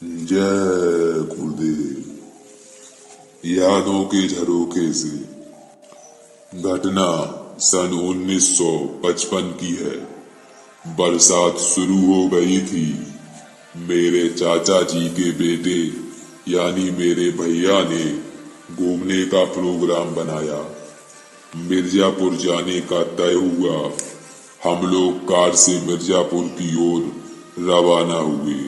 जय गुरुदेव। यादों के झरोखे से घटना सन 1955 की है। बरसात शुरू हो गई थी। मेरे चाचा जी के बेटे यानी मेरे भैया ने घूमने का प्रोग्राम बनाया। मिर्जापुर जाने का तय हुआ। हम लोग कार से मिर्जापुर की ओर रवाना हुए।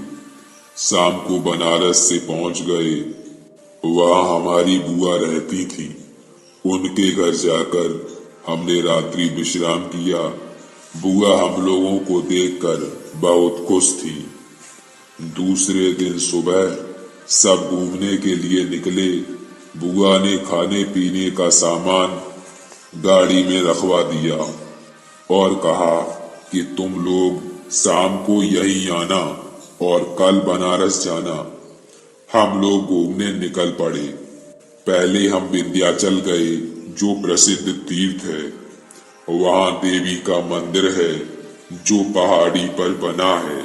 शाम को बनारस से पहुंच गए। वहां हमारी बुआ रहती थी। उनके घर जाकर हमने रात्रि विश्राम किया। बुआ हम लोगों को देखकर बहुत खुश थी। दूसरे दिन सुबह सब घूमने के लिए निकले। बुआ ने खाने पीने का सामान गाड़ी में रखवा दिया और कहा कि तुम लोग शाम को यहीं आना और कल बनारस जाना। हम लोग घूमने निकल पड़े। पहले हम विंध्याचल गए जो प्रसिद्ध तीर्थ है। वहां देवी का मंदिर है जो पहाड़ी पर बना है।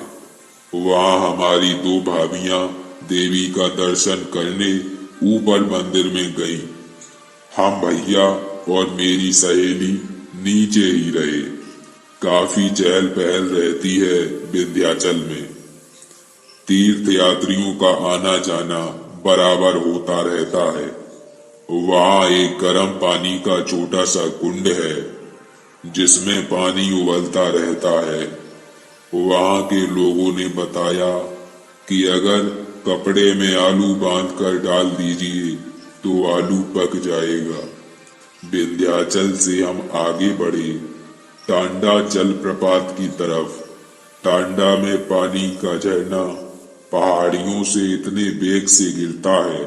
वहां हमारी दो भाभियां देवी का दर्शन करने ऊपर मंदिर में गईं। हम भैया और मेरी सहेली नीचे ही रहे। काफी चहल पहल रहती है विंध्याचल में। तीर्थ यात्रियों का आना जाना बराबर होता रहता है। वहां एक गर्म पानी का छोटा सा कुंड है जिसमें पानी उबलता रहता है। वहां के लोगों ने बताया कि अगर कपड़े में आलू बांधकर डाल दीजिए तो आलू पक जाएगा। विंध्याचल से हम आगे बढ़े टांडा जलप्रपात की तरफ। टांडा में पानी का झरना पहाड़ियों से इतने वेग से गिरता है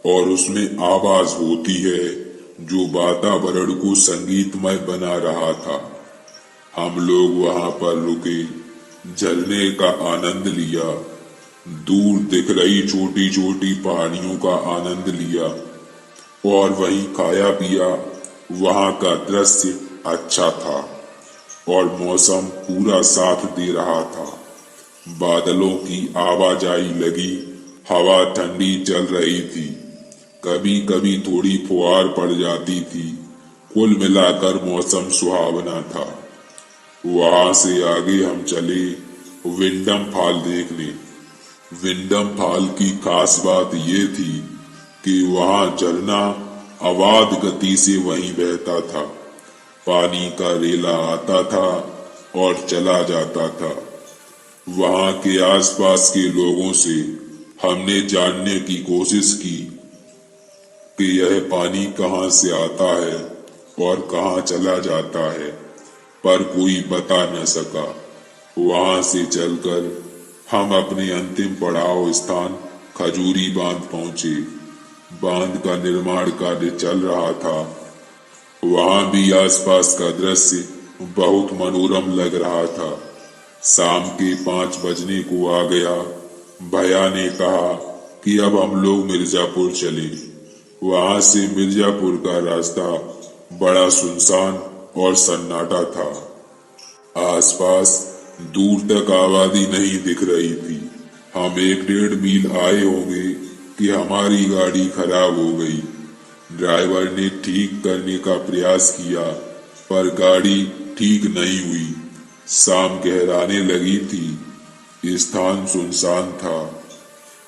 और उसमें आवाज होती है जो वातावरण को संगीतमय बना रहा था। हम लोग वहां पर रुके, झरने का आनंद लिया, दूर दिख रही छोटी छोटी पहाड़ियों का आनंद लिया और वहीं खाया पिया। वहां का दृश्य अच्छा था और मौसम पूरा साथ दे रहा था। बादलों की आवाजाही लगी। हवा ठंडी चल रही थी। कभी कभी थोड़ी फुहार पड़ जाती थी। कुल मिलाकर मौसम सुहावना था। वहां से आगे हम चले विंडम फॉल देखने। विंडम फॉल की खास बात ये थी कि वहां झरना अवाध गति से वहीं बहता था। पानी का रेला आता था और चला जाता था। वहां के आसपास के लोगों से हमने जानने की कोशिश की कि यह पानी कहां से आता है और कहां चला जाता है, पर कोई बता न सका। वहां से चलकर हम अपने अंतिम पड़ाव स्थान खजूरी बांध पहुंचे। बांध का निर्माण कार्य चल रहा था। वहां भी आसपास का दृश्य बहुत मनोरम लग रहा था। शाम के 5 बजने को आ गया। भैया ने कहा कि अब हम लोग मिर्जापुर चले। वहां से मिर्जापुर का रास्ता बड़ा सुनसान और सन्नाटा था। आसपास दूर तक आबादी नहीं दिख रही थी। हम 1-1.5 मील आए होंगे कि हमारी गाड़ी खराब हो गई। ड्राइवर ने ठीक करने का प्रयास किया पर गाड़ी ठीक नहीं हुई। शाम गहराने लगी थी। स्थान सुनसान था।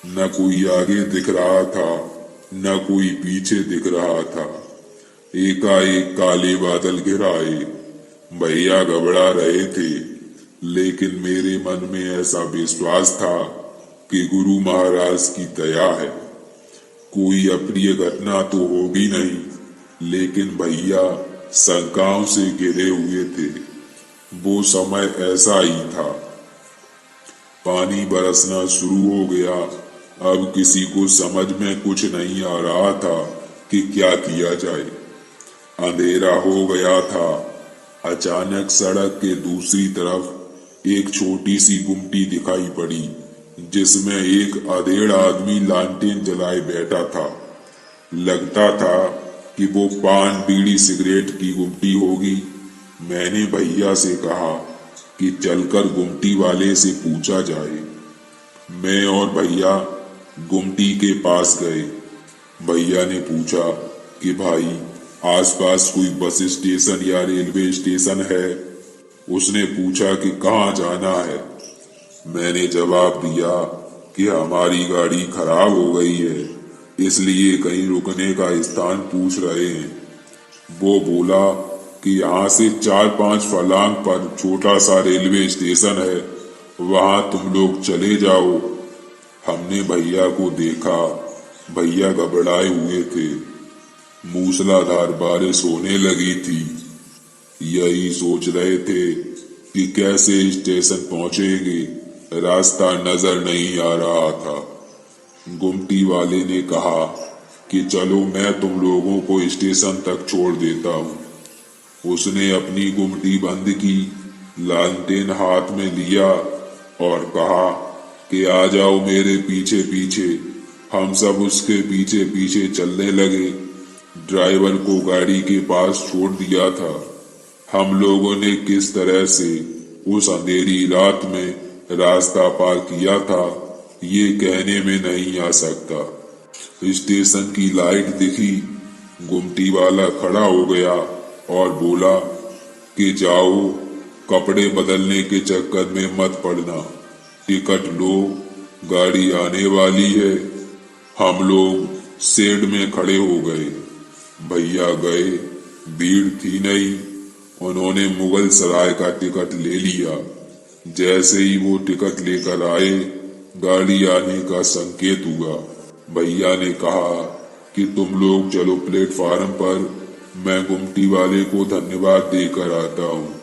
न कोई आगे दिख रहा था न कोई पीछे दिख रहा था। एकाएक काले बादल घिर आए। भैया घबरा रहे थे लेकिन मेरे मन में ऐसा विश्वास था कि गुरु महाराज की दया है। कोई अप्रिय घटना तो होगी नहीं। लेकिन भैया शंकाओं से घिरे हुए थे। वो समय ऐसा ही था। पानी बरसना शुरू हो गया। अब किसी को समझ में कुछ नहीं आ रहा था कि क्या किया जाए। अंधेरा हो गया था। अचानक सड़क के दूसरी तरफ एक छोटी सी गुमटी दिखाई पड़ी जिसमें एक अधेड़ आदमी लालटेन जलाए बैठा था। लगता था कि वो पान बीड़ी सिगरेट की गुमटी होगी। मैंने भैया से कहा कि चलकर गुमटी वाले से पूछा जाए। मैं और भैया गुमटी के पास गए। भैया ने पूछा कि भाई आसपास कोई बस स्टेशन या रेलवे स्टेशन है। उसने पूछा कि कहाँ जाना है। मैंने जवाब दिया कि हमारी गाड़ी खराब हो गई है, इसलिए कहीं रुकने का स्थान पूछ रहे हैं। वो बोला कि यहाँ से 4-5 फर्लांग पर छोटा सा रेलवे स्टेशन है, वहां तुम लोग चले जाओ। हमने भैया को देखा। भैया घबराए हुए थे। मूसलाधार बारिश होने लगी थी। यही सोच रहे थे कि कैसे स्टेशन पहुंचेंगे, रास्ता नजर नहीं आ रहा था। गुमटी वाले ने कहा कि चलो मैं तुम लोगों को स्टेशन तक छोड़ देता हूँ। उसने अपनी गुमटी बंद की, लालटेन हाथ में लिया और कहा कि आ जाओ मेरे पीछे पीछे। हम सब उसके पीछे पीछे चलने लगे। ड्राइवर को गाड़ी के पास छोड़ दिया था। हम लोगों ने किस तरह से उस अंधेरी रात में रास्ता पार किया था, ये कहने में नहीं आ सकता। स्टेशन की लाइट दिखी। गुमटी वाला खड़ा हो गया और बोला कि जाओ, कपड़े बदलने के चक्कर में मत पड़ना, टिकट लो, गाड़ी आने वाली है। हम लोग शेड में खड़े हो गए। भैया गए, भीड़ थी नहीं। उन्होंने मुगल सराय का टिकट ले लिया। जैसे ही वो टिकट लेकर आए, गाड़ी आने का संकेत हुआ। भैया ने कहा कि तुम लोग चलो प्लेटफार्म पर, मैं गुमटी वाले को धन्यवाद देकर आता हूँ।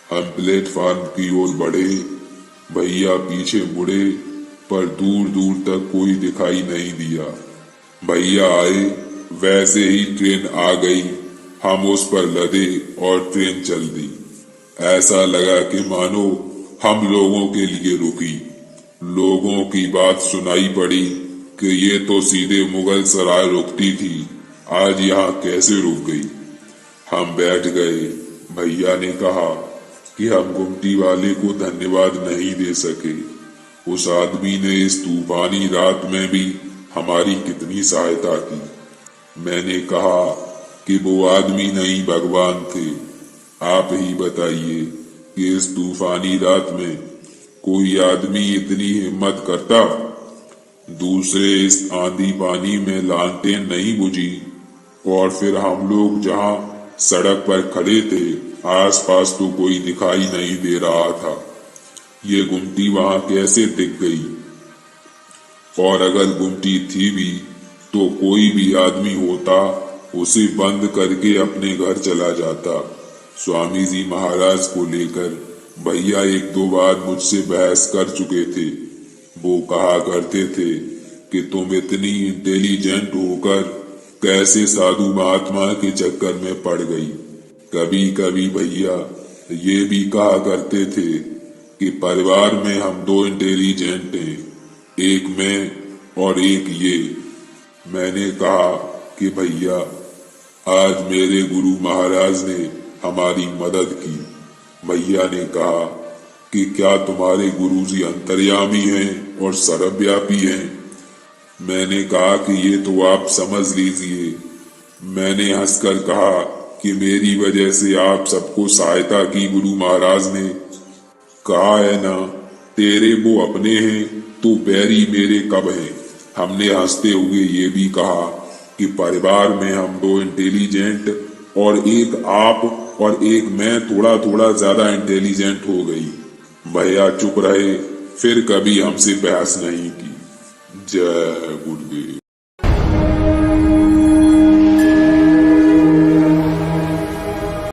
हम प्लेटफार्म की ओर बढ़े। भैया पीछे मुड़े, पर दूर दूर तक कोई दिखाई नहीं दिया। भैया आए, वैसे ही ट्रेन आ गई। हम उस पर लदे और ट्रेन चल दी। ऐसा लगा कि मानो हम लोगों के लिए रुकी। लोगों की बात सुनाई पड़ी कि ये तो सीधे मुगल सराय रुकती थी, आज यहाँ कैसे रुक गई। हम बैठ गए। भैया ने कहा कि हम गुमटी वाले को धन्यवाद नहीं दे सके। उस आदमी ने इस तूफानी रात में भी हमारी कितनी सहायता की। मैंने कहा कि वो आदमी नहीं, भगवान थे। आप ही बताइए कि इस तूफानी रात में कोई आदमी इतनी हिम्मत करता। दूसरे इस आंधी पानी में लालटेन नहीं बुझी, और फिर हम लोग जहां सड़क पर खड़े थे, आसपास तो कोई दिखाई नहीं दे रहा था। ये गुमटी वहां कैसे दिख गई? और अगर गुमटी थी भी तो कोई भी आदमी होता, उसे बंद करके अपने घर चला जाता। स्वामी जी महाराज को लेकर भैया 1-2 बार मुझसे बहस कर चुके थे। वो कहा करते थे कि तुम इतनी इंटेलिजेंट होकर कैसे साधु महात्मा के चक्कर में पड़ गई। कभी कभी भैया ये भी कहा करते थे कि परिवार में हम 2 इंटेलिजेंट हैं, एक मैं और एक ये। मैंने कहा कि भैया आज मेरे गुरु महाराज ने हमारी मदद की। भैया ने कहा कि क्या तुम्हारे गुरुजी अंतर्यामी हैं और सर्वव्यापी हैं? मैंने कहा कि ये तो आप समझ लीजिए। मैंने हंसकर कहा कि मेरी वजह से आप सबको सहायता की गुरु महाराज ने। कहा है ना, तेरे वो अपने हैं तो बैरी मेरे कब हैं। हमने हंसते हुए ये भी कहा कि परिवार में हम 2 इंटेलिजेंट और एक आप और एक मैं थोड़ा थोड़ा ज्यादा इंटेलिजेंट हो गई। भैया चुप रहे, फिर कभी हमसे बहस नहीं की। जय गुरुदेव।